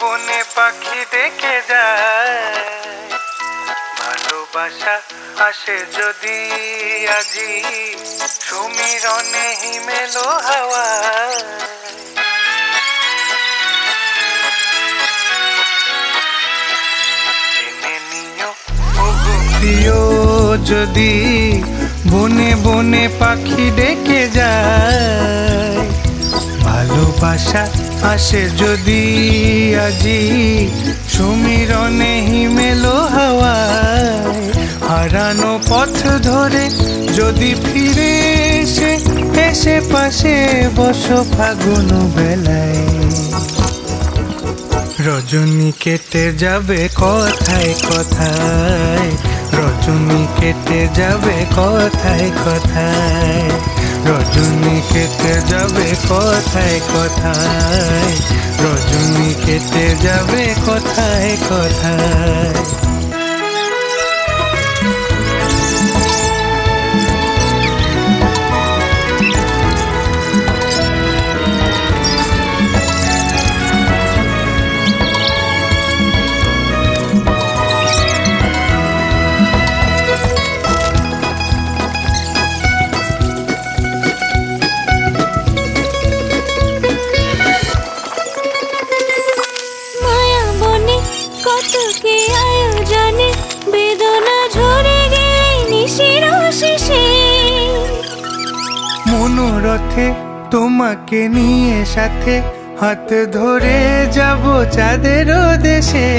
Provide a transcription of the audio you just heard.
বনে পাখি ডেকে যায়, ভালোবাসা আসে যদি আজি সমীরণে হিমেলো হাওয়া। জেনে নিও ওগো প্রিয়, যদি বনে বনে পাখি ডেকে যায়, ভালোবাসা আসে যদি আজি সমীরণে হিমেলো হাওয়ায়। হারানো পথ ধরে যদি ফিরে এসে পাশে বসো ফাগুন বেলায়। রজনী কেটে যাবে কথায় কথায়, রজনী কেটে যাবে কথায় কথায়, রজনী কেটে যাবে কথায় কথায়, রজনী কেটে যাবে কথায় কথায়। কত কি আয়োজনে বেদনা ঝরে গেলে নিশির শেষে, মনোরথে তোমাকে নিয়ে সাথে হাত ধরে যাব চাঁদের দেশে।